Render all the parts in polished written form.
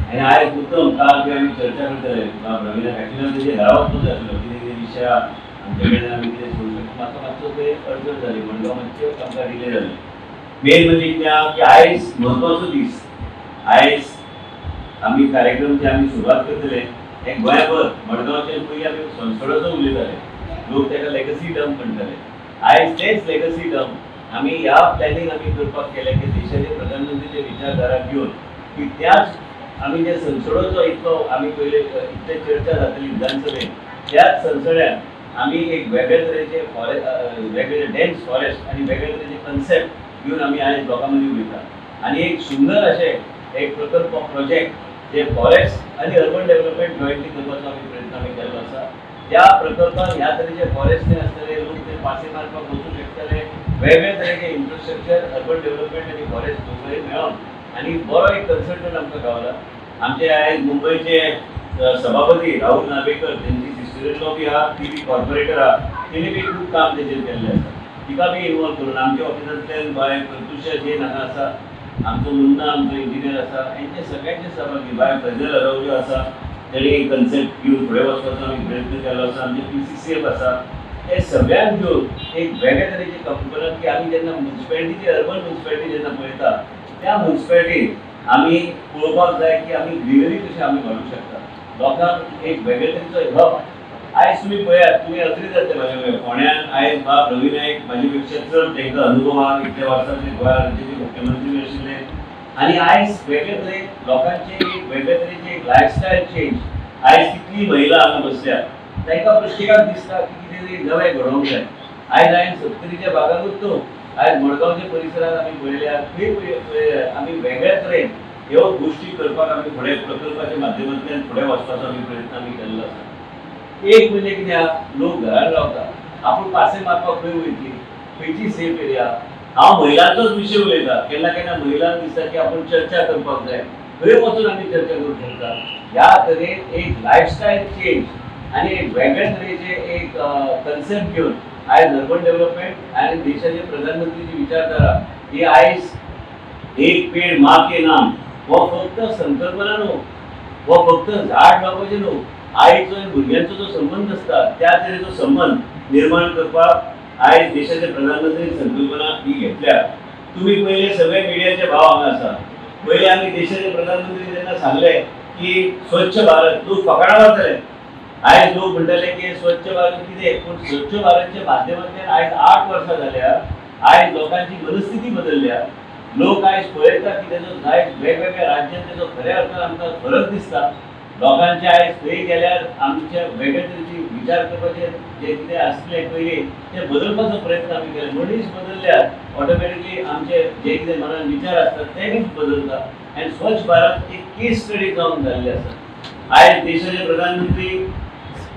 आणि आयज उत्तम काल बी आमी चर्चा करतले प्रवीण ऍक्च्युअली तेजे घरा वचपाचो आसलो कितें विशय आमचे कडेन आमी कितें सोडूं शकता म्हाका मातसो ते अडचण जाली मडगांव मातशें आमकां डिले जालें मेन म्हणजे कित्याक की आयज म्हत्वाचो दीस आयज आमी कार्यक्रम जे आमी सुरवात करतले हे गोंयभर मडगांवचे पयलीं आमी संसोडाचो उलयताले लोक ताका लेगसी डम म्हणटाले आयज तेच लेगसी डम आमी ह्या प्लॅनिंग आमी करपाक केलें की देशाचे प्रधानमंत्रीचे विचारधारा घेवन की त्याच आमी जे संसदोचो इतलो आमी पयले इतले चर्चा जातली विधानसभेत त्याच संसद्यात आमी एक वेगळे तरेचे वेगळे डेन्स फॉरेस्ट आनी वेगळे तरेचे कन्सेप्ट घेवन आमी आयज लोकां मदीं उलयता आनी एक सुंदर अशें एक प्रकल्प प्रोजेक्ट जे फॉरेस्ट आनी अर्बन डेव्हलपमेंट जॉयंटली करपाचो आमी प्रयत्न आमी केल्लो आसा त्या प्रकल्पान ह्या तरेचे फॉरेस्टने आसतले लोक ते पासे मारपाक वचूं शकतले वेगळे तरेचे इन्फ्रास्ट्रक्चर अर्बन डेव्हलपमेंट आनी फॉरेस्ट दोगूय मेळोन आनी बरो एक कन्सल्टंट आमकां गावला आमचे आयज मुंबयचे सभापती राहुल नार्वेकर त्यांची सिस्टर इन लॉ बी आहा ती बी कॉर्पोरेटर आहा तिने बी खूब काम तेजेर केल्लें आसा तिका बी इनवॉल्व करून आमच्या ऑफिसांतल्यान बाय प्रत्युशा जैन हांगा आसा आमचो मुन्ना आमचो इंजिनियर आसा हेंचे सगळ्यांचे सहभागी बाय फैजल अरावल्यो आसा तेणी एक कन्सेप्ट घेवन फुडें वचपाचो आमी प्रयत्न केलो आसा आमचे PCCF आसा हे सगळ्यांक घेवन एक वेगळे तरेचे कंपनात की आमी जेन्ना म्युन्सिपॅलिटीची अर्बन म्युन्सिपॅलिटी जेन्ना पळयता त्या म्युन्सिपॅलिटीक आमी पळोवपाक जाय की आमी ग्रीनरी कशी आमी वाडूंक शकता लोकांक एक वेगळे तरेचो हब आयज तुमी पळयात तुमी अग्री जातले म्हाजे फोंड्यान आयज बाब रवी नायक म्हाजे पेक्षा चड तांकां अनुभव आहा इतल्या वर्सांचे गोंय राज्याचे मुख्यमंत्री आशिल्ले आनी आयज वेगळे तरेन लोकांचे एक वेगळे तरेचे एक लायफस्टायल चेंज आयज कितली महिला हांगा बसल्या तांकां प्रत्येकाक दिसता की कितें तरी नवें घडोवंक जाय आयज हांवें 70च्या भागांकूच न्हू आयज मडगांवच्या परिसरांत आमी पळयल्या खंय आमी वेगळ्या तरेन ह्यो गोश्टी करपाक आमी फुडें प्रकल्पाच्या माध्यमांतल्यान फुडें वचपाचो आमी प्रयत्न आमी केल्लो आसा एक म्हणजे कित्याक लोक घरान रावता आपूण पासे मारपाक खंय वयतली खंयची सेफ एरिया हांव महिलांचोच विशय उलयता केन्ना केन्ना महिलांक दिसता की आपूण चर्चा करपाक जाय खंय वचून आमी चर्चा करूंक शकता ह्या तरेन एक लायफस्टायल चेंज आनी एक वेगळे तरेचे एक कन्सेप्ट घेवन आयज अर्बन डेव्हलपमेंट आनी देशाचे प्रधानमंत्रीची विचारधारा ही आयज एक पेड माँ के नाम हो फक्त संकल्पना न्हू हो फक्त झाड लावपाचें न्हू आईचो आनी भुरग्यांचो जो संबंध आसता त्या तरेचो संबंध निर्माण करपाक आयज देशाचे प्रधानमंत्री संकल्पना ही घेतल्या तुम्ही पहिले सगळे मिडियाचे भाव हांगा आसा पहिले आमी देशाचे प्रधानमंत्री जेन्ना सांगले की स्वच्छ भारत लोक फकाणां मारताले आयज लोक म्हणटाले की स्वच्छ भारत कितें पूण स्वच्छ भारतच्या माध्यमांतल्यान आयज 8 वर्सां जाल्या आयज लोकांची मनस्थिती बदलल्या लोक आयज पळयता की तेजो जायत वेगवेगळ्या राज्यांत तेजो खऱ्या अर्थान आमकां फरक दिसता लोकांचे आयज खंय गेल्यार आमच्या वेगळे तरेची विचार करपाचे जे कितें आसले पयलीं ते बदलपाचो प्रयत्न आमी केलो मनीस बदलल्यार ऑटोमॅटिकली आमचे जे कितें मनान विचार आसतात ते बी बदलता आनी स्वच्छ भारत एक केस स्टडी जावन जाल्लें आसा आयज देशाचे प्रधानमंत्री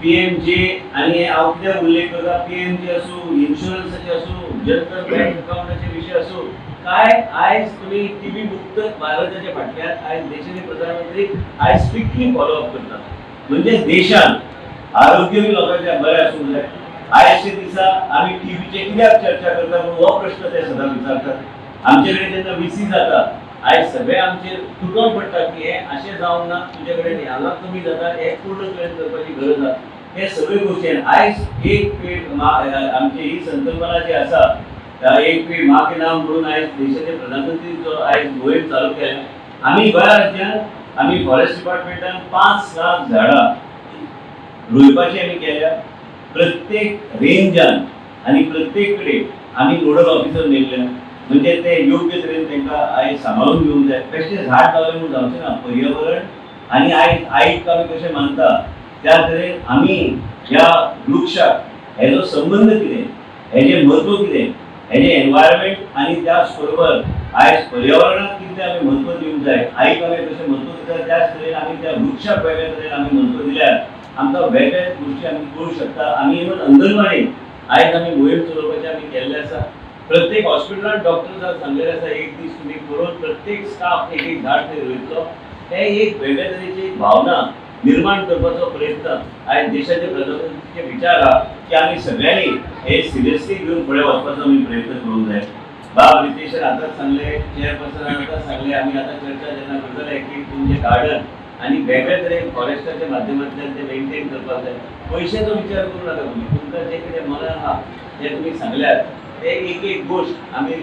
PMJ आनी हांव कितें उल्लेख करता PMJ आसूं इन्शुरन्साचे आसूं जनधन बँक अकाउंटाचे विशय आसूं काय आयज तुम्ही टीबी मुक्त भारताच्या फाटल्यान आयज देशाचे प्रधानमंत्री आयज स्ट्रिक्टली फॉलोअप करतात म्हणजे देशान आरोग्य लोकांचे बरें आसूंक जाय आयजच्या दिसा आमी टीबीचे कित्याक चर्चा करता म्हणून हो प्रश्न ते सदां विचारतात आमचे कडेन जेन्ना VC जाता आयज सगळे आमचेर तुटोन पडटा की हे अशें जावंक ना तुजे कडेन हांगा कमी जाता हे पूर्ण करपाची गरज आसा हे सगळे गोश्टी आयज एक पेड आमची ही संकल्पना जी आसा एक पेड माँ के नाम म्हणून आयज देशाचे प्रधानमंत्री जो आयज मोहीम चालू केल्या आमी गोंय राज्यांत आमी फॉरेस्ट डिपार्टमेंटान 5 लाख झाडां रोयपाची आमी केल्या प्रत्येक रेंजान आनी प्रत्येक कडेन आमी नोडल ऑफिसर नेमल्या म्हणजे ते योग्य तरेन तांकां आयज सांबाळून घेवंक जाय बेश्टें झाड लावलें म्हणून जावचें ना पर्यावरण आनी आयज आयक आमी कशें मानता त्या तरेन आमी ह्या वृक्षाक हेजो संबंध कितें हेजें म्हत्व कितें हेजें एनवायरमेंट आनी त्याच बरोबर आयज पर्यावरणाक कितें आमी म्हत्व दिवंक जाय आयक आमी कशें म्हत्व दिता त्याच तरेन आमी त्या वृक्षाक वेगळ्या तरेन आमी म्हत्व दिल्यार आमकां वेगळे गोश्टी आमी करूंक शकता आमी इवन अंगणवाडी आयज आमी मोहीम चलोवपाचें आमी केल्लें आसा प्रत्येक हॉस्पिटलांत डॉक्टर सांगलेलें आसा एक दीस तुमी करून प्रत्येक स्टाफ एक झाड थंय रोयतलो हे एक वेगळे तरेची भावना निर्माण करपाचो प्रयत्न आयज देशाचे प्रधानमंत्रीचे विचार आहा की आमी सगळ्यांनी हे सिरियसली घेवन फुडें वचपाचो आमी प्रयत्न करूंक जाय बाब रितेशन आतांच सांगले चेअरपर्सनान आतांच सांगले आमी आतां चर्चा जेन्ना करतले की तुमचें गार्डन आणि वेगळ्या तरेन फॉरेस्टाच्या माध्यमांतल्यान ते मेंटेन करपाक जाय. पयशांचो विचार करूं नाका तुमी. तुमकां जे कितें मनान आहा ते तुमी सांगल्यात ते एक एक गोश्ट आमी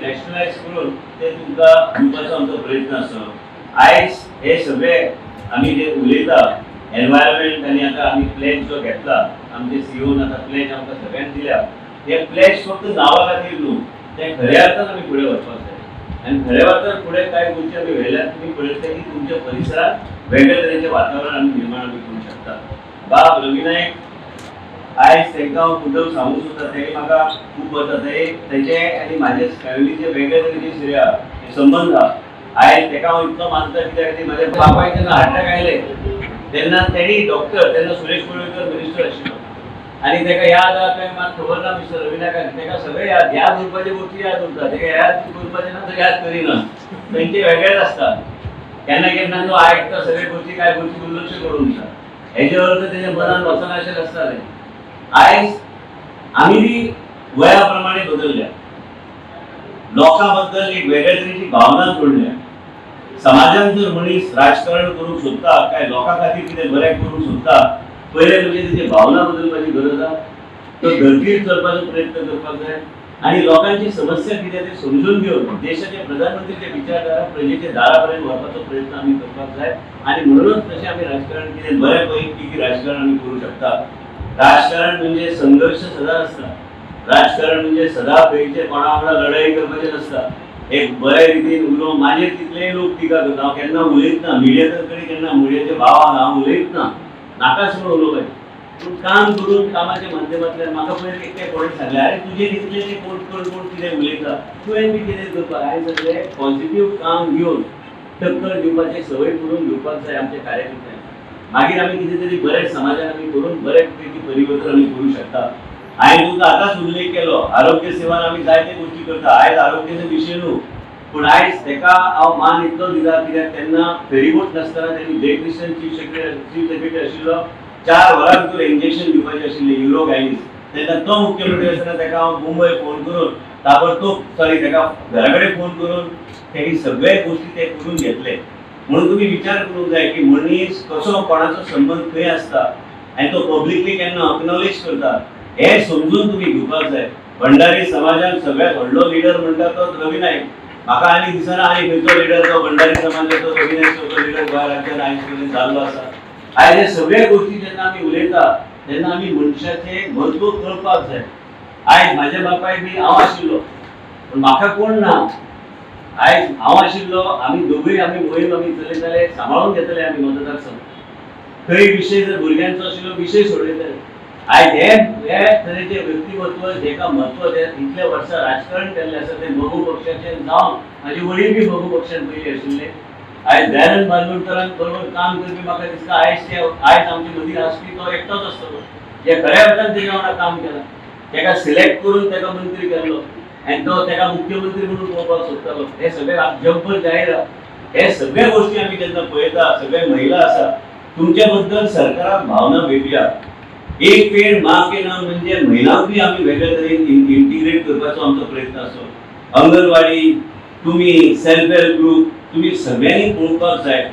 रॅशनलायज करून ते तुमकां दिवपाचो आमचो प्रयत्न आसतलो. आयज हे सगळे आमी जे उलयता एनवायरमेंट आनी आतां आमी प्लेज जो घेतला आमचे सीओन आतां प्लेज आमकां सगळ्यांक दिल्या ते प्लेज फक्त नांवा खातीर न्हू ते खऱ्या अर्थान आमी फुडें व्हरपाक जाय. आनी खऱ्या अर्थान फुडें कांय गोश्टी आमी व्हेल्यात तुमी पळयतले की तुमच्या परिसरात वेगळे तरेचें वातावरण आमी निर्माण आमी करूं शकता. बाब रवी नायक आयज तांकां हांव मुद्दम सांगूंक सोदता तेणी म्हाका खूब वता तेजे आनी म्हाजे फॅमिलीचे वेगळे तरेचे श्रेय हे संबंध आहा. आयज ताका हांव इतलो मानता कित्याक खातीर म्हाज्या बापायक जेन्ना हार्ट अटॅक आयले तेन्ना तेणी डॉक्टर तेन्ना सुरेश कोळवेकर मिनिस्टर आशिल्लो आनी ताका याद आहा काय मात खबर ना मिस्टर रवी नायकाक ताका सगळे याद उरपाचे गोश्टी याद उरता ताका याद करपाचे ना तो याद करिना तेंचे वेगळेच आसता. केन्ना केन्ना तो आयकता सगळे गोश्टी काय गोश्टी दुर्लक्ष करून दिता हेजे अर्थ तेज्या मनान वचनाशें आसतालें. आयज आमी बी वया प्रमाणे बदलल्या लोकां बद्दल एक वेगळ्या तरेची भावना जोडल्या. समाजान जर मनीस राजकारण करूंक सोदता काय लोकां खातीर कितें बरें करूंक सोदता पयले म्हणजे तेजी भावना बदलपाची गरज आहा. तो धर्तीर चलपाचो प्रयत्न करपाक जाय आनी लोकांची समस्या कितें ते समजून घेवन देशाचे प्रधानमंत्रीचे विचारधारा प्रजेच्या दारा पर्यंत व्हरपाचो प्रयत्न आमी करपाक जाय. आनी म्हणूनच तशें आमी राजकारण कितें बरें पैकी राजकारण आमी करूं शकता. राजकारण म्हणजे संघर्ष सदां आसता. राजकारण म्हणजे सदां खंयचे कोणा वांगडा लढाई करपाचें नासता. एक बऱ्या रितीन उलोवं मागीर कितलेय लोक टिका करता हांव केन्ना उलयत ना मिडिया कडेन केन्ना मिडियाचे भाव हांव उलयत ना नाकाच म्हणून उलोवपाचें पूण काम करून कामाच्या माध्यमांतल्यान म्हाका पयलीं एकटे कोणी सांगलें अरे तुजें इतलें तें कोण कितें उलयता तुवें बी कितें करपाक आयज सगळें पॉझिटीव काम घेवन टक्कर दिवपाची संवय करून घेवपाक जाय आमच्या कार्यकर्त्यांक. मागीर आमी कितें तरी बरें समाजान आमी करून बरें पैकी परिवर्तन आमी करूं शकता. हांवें तुमकां आतांच उल्लेख केलो आरोग्य सेवान आमी जायते गोश्टी करता. आयज आरोग्याचो विशय न्हू पूण आयज ताका हांव मान इतलो दिता कित्याक तेन्ना फेरीबोट नासतना तेणी जय क्रिस्टन चीफ सेक्रेटरी आशिल्लो 4 वरां भितर इंजेक्शन दिवपाचें आशिल्लें युरो गायनीस तेन्ना तो मुख्यमंत्री आसतना ताका हांव मुंबय फोन करून ताबडतोब ताका घरा कडेन फोन करून तेणी सगळे गोश्टी ते करून घेतले. म्हणून तुमी विचार करूंक जाय की मनीस कसो कोणाचो संबंध खंय आसता आनी तो पब्लिकली केन्ना अक्नॉलेज करता हे समजून तुमी घेवपाक जाय. भंडारी समाजान सगळ्यात व्हडलो लिडर म्हणटा तो रवी नायक. म्हाका आनी दिसना आनी खंयचो लिडर तो भंडारी समाजाचो रवी नायक लिडर गोंय राज्यान आयज पर्यंत जाल्लो आसा. आयज हे सगळे गोश्टी जेन्ना आमी उलयता तेन्ना आमी मनशाचें म्हत्व कळपाक जाय. आयज म्हाज्या बापायक बी हांव आशिल्लो पूण म्हाका कोण ना. आयज हांव आशिल्लो आमी दोगूय आमी मोहीम आमी चलयताले सांबाळून घेतले आमी मतदारसंघ. खंय विशय जर भुरग्यांचो आशिल्लो विशय सोडयताले. आयज हे तरेचे व्यक्तिमत्व जेका म्हत्व ते इतले वर्सां राजकारण केल्लें आसा ते मगू पक्षाचे जावन म्हाजे वडील बी मगू पक्षान पयलीं आशिल्ले. आयज दयानंद बांदोडकरान बरोबर काम करपी म्हाका दिसता आयज आमचे मदीं आसपी तो एकटोच आसतलो जे खऱ्या अर्थान तेज्या वांगडा काम केलां. ताका सिलेक्ट करून ताका मंत्री केल्लो आनी तो ताका मुख्यमंत्री म्हणून पळोवपाक सोदतालो. हे सगळे जगभर जाहीर आहा. हे सगळे गोश्टी आमी जेन्ना पळयता सगळे महिला आसा तुमच्या बद्दल सरकाराक भावना वेगळी आहा. एक पेड़ माँ के नाम म्हणजे महिलांक बी आमी वेगळ्या तरेन इंटिग्रेट करपाचो आमचो प्रयत्न आसलो. अंगणवाडी तुमी सेल्फ हेल्प ग्रुप तुमी सगळ्यांनी पळोवपाक जाय.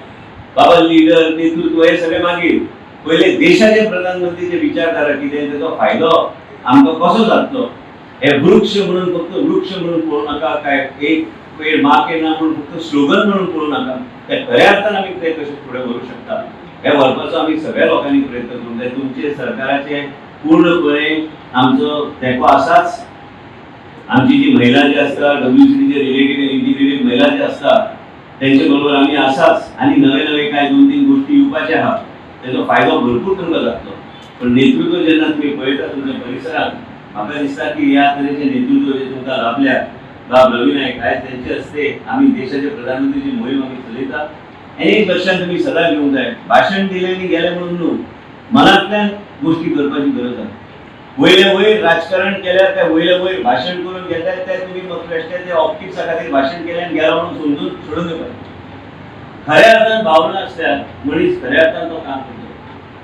बाबा लिडर नेतृत्व हे सगळे मागीर पयले देशाचे प्रधानमंत्रीचे विचारधारा कितें तेचो फायदो आमकां कसो जातलो हे वृक्ष म्हणून फक्त वृक्ष म्हणून पळोवं नाका काय एक पेड़ माँ के नाम म्हणून फक्त स्लोगन म्हणून पळोवं नाका. ते खऱ्या अर्थान आमी ते कशे फुडें व्हरू शकता हे व्हरपाचो आमी सगळ्या लोकांनी प्रयत्न करूंक जाय. तुमचे सरकाराचे पूर्णपणे आमचो तेंको आसाच. आमची जी महिला जी आसता WCDचे रिलेटेड इंटिग्रेटेड महिला जे आसता तेंचे बरोबर आमी आसाच आनी नवे नवे कांय 2-3 गोश्टी येवपाचे आहा तेजो फायदो भरपूर तुमकां जातलो. पण नेतृत्व जेन्ना तुमी पळयता तुमच्या परिसरांत म्हाका दिसता की ह्या तरेचे नेतृत्व जे तुमकां लाभल्या बाब रवी नायक आयज तेंचे हस्ते आमी देशाचे प्रधानमंत्रीची मोहीम आमी चलयता. एक लक्षात तुमी सदां घेवंक जाय भाशण दिलें आनी गेलें म्हणून न्हू मनांतल्यान गोश्टी करपाची गरज आहा. वयले वयर राजकारण केल्यार काय वयले वयर भाशण करून घेतात ते तुमी बेश्टे ते ऑप्टिक्सा खातीर भाशण केलें आनी गेलो म्हणून समजून सोडून दिवपाचें. खऱ्या अर्थान भावना आसल्यार मनीस खऱ्या अर्थान तो काम करता.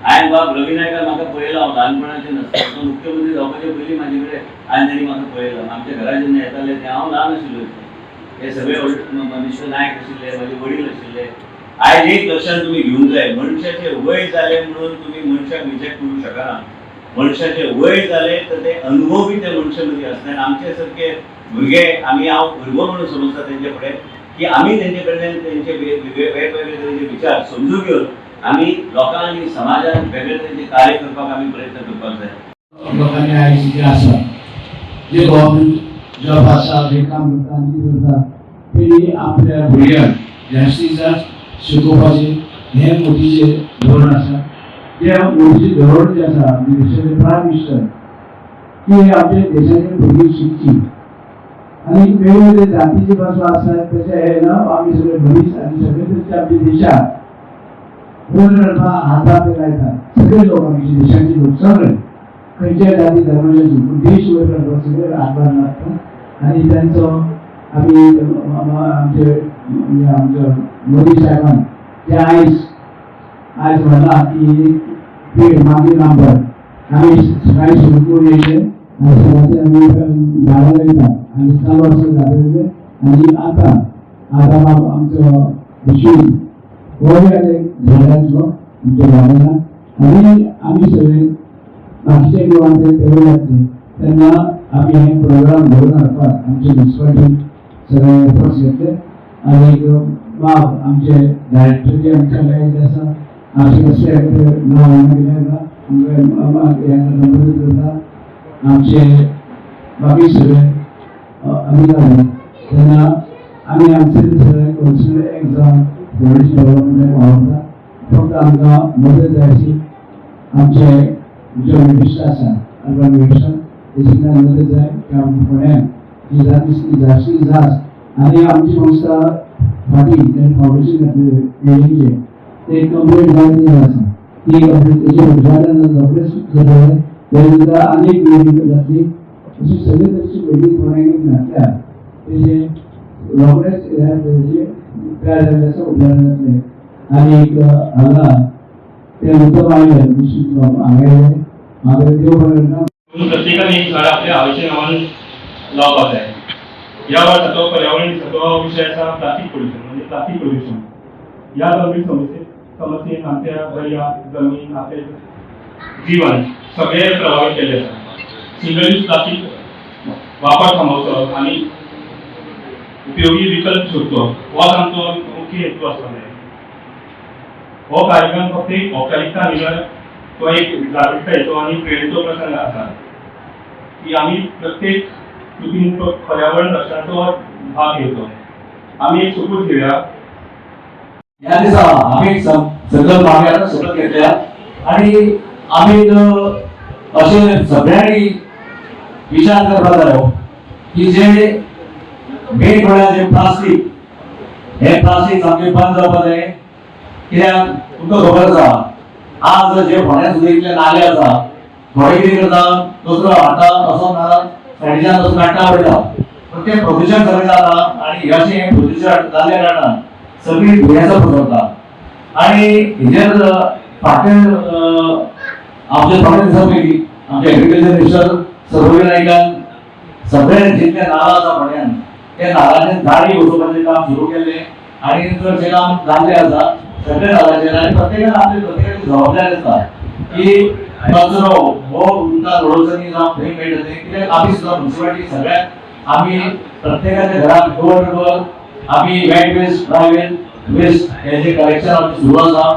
हांवें बाब रवी नायकाक म्हाका पळयलां हांव ल्हानपणाचें नासतना तो मुख्यमंत्री जावपाचे पयलीं म्हाजे कडेन आनी ताणी म्हाका पळयलां. आमच्या घरा जेन्ना येताले ते हांव ल्हान आशिल्लो हे सगळे मिस्टर नायक आशिल्ले म्हाजे वडील आशिल्ले आयज एक लक्षात तुम्ही घेऊन जाय, मनशाचे वय जाले म्हणून तुम्ही मनशाक रिजेक्ट करू शकना. मनशाचे वय जाले तर ते अनुभव बी त्या मनशामध्ये असतात. आमचे सारखे भुरगे आम्ही हांव भुरगो म्हणून समजता तेंचे फुडें की आम्ही तेंचे कडल्यान तेंचे वेगवेगळे तरेचे विचार समजून घेवन आम्ही लोकांक आनी समाजान वेगळे तरेचे कार्य करपाक आमी प्रयत्न करपाक जाय. लोकांनी आयज जे आसा जे गव्हर्मेंट जॉब आसा जे काम करता आनी करता तेणी आपल्या भुरग्यांक जास्तीत जास्त शिकोवपाचें हें मोदीचें धोरण आसा. तें मोदीचें धोरण जें आसा आमच्या देशाचे प्रायम मिनिस्टर की आमच्या देशाचे भुरगीं शिकची आनी वेगवेगळे जातीचे भाशा आसात तशें हे ना आमी सगळे मनीस आनी सगळे तशें आमच्या देशाक पूर्ण करपाक हाताक लायतात सगळे लोक आमच्या देशाचे लोक सगळे खंयच्या जाती धर्माचे देश वयर करपाक सगळे हातभार लागतात आनी तांचो आमी आमच्या मोदी साहेबान जे आयज म्हणला की मागीर नंबर आमी सकाळी सुरू करून येयले आनी सकाळचे आमी झाडां लायतात आनी चालू आसा झाडां आनी आतां आमचो विशेष झाडांचो आमच्या वाड्यान आनी आमी सगळे बाकीचे लोकांचे तेवढे लागले तेन्ना आमी हे प्रोग्राम घडोवन हाडपाक आमचे म्युनिसिपालिटी सगळे एफर्ट्स घेतले आनी बाब आमचे डायरेक्टर जे आमच्या लायक आसा आमचे कशे नांव कित्याक नंबर करता आमचे बाकी सगळे आमी जाले तेन्ना आमी आमचे सगळे कॉन्स्टिट्युएंट एग्जाम पॉलिसी डेव्हलपमेंट वावरता. फक्त आमकां मदत जाय आशी आमचे जो मिनिस्टर आसा अर्बन मिनिस्टर तेची मदत जाय की आमच्या फोंड्यान जी जास्तीत जास्त आनी आमची संस्था फाटी फावंडेशन बिल्डिंगचे ते कंप्लीट जाल्ली आसा ती कंप्लीट तेजे उद्घाटन जातलें ते सुद्दां अनेक बिल्डिंग जातली अशी सगळे तरेची बिल्डिंग फोंड्यान घातल्या तेजे रोखडेच तेजे तयार जाल्ले आसा उद्घाटन जातलें आनी हांगा ते उत्तम आयले निश्चित हांगा म्हाका देव बरें प्रत्येकाने एक झाड आपल्या आवडीच्या नावाने लावपाक जाय. या वर्साचो पर्यावरण दिसाचो विशय आसा प्लास्टीक पोल्युशन म्हणजे प्लास्टीक पोल्युशन. या गंभीर समस्येन आमच्या दर्या जमीन आपले जीवन सगळे प्रभावित केले आसा. सिंगल यूज प्लास्टीक वापर थांबोवचो आनी उपयोगी विकल्प सोदचो होच आमचो मुख्य हेतू आसतलो. हो कार्यक्रम फक्त एक औपचारिकता न्ही तो एक जागृतता येतो आणि प्रेरणेचो प्रसंग आसा की आम्ही प्रत्येक कृतीन पर्यावरण रक्षणाचो भाग घेवचो. आम्ही एक सुपूत घेऊया. या दिसा आम्ही संकल्प आम्ही आता सुरुवात घेतल्या आणि आम्ही असे सगळ्यांनी विचार करपाक जायो की जे मेन म्हळ्यार जे प्लास्टीक हे प्लास्टीक सामकें बंद जावपाक जाय. कित्याक तुमकां खबर आसा आज जे फोंड्या सुद्दां नाले आसा थोडे कितें करता कचरो हाडटा असो ना सायडीच्यान असो काडटा वयता पण ते प्रदूशण सगळें जाता आनी अशें प्रदूशण जाल्ल्या कारणान सगळीं दुयेंसां पसरता. आनी हेजेर फाटीं आमचे थोडे दिसा पयलीं आमचे एग्रीकल्चर मिनिस्टर सर्वे नायकान सगळे जितले नाला आसा फोंड्यान ते नालांचे झाडी बसोवपाचें काम सुरू केल्लें आनी जें काम जाल्लें आसा सगळे नालाचेर आनी प्रत्येकान आपली प्रत्येकाची जबाबदारी आसता की कचरो हो उदकांत उडोवचो जावं खंय मेळटा तें. कित्याक आमी सुद्दां म्युनिसिपालिटी सगळ्याक आमी प्रत्येकाच्या घरांत डोर टू डोर आमी वेट वेस्ट ड्राय वेस्ट हे जे कलेक्शन आमचें सुरू आसा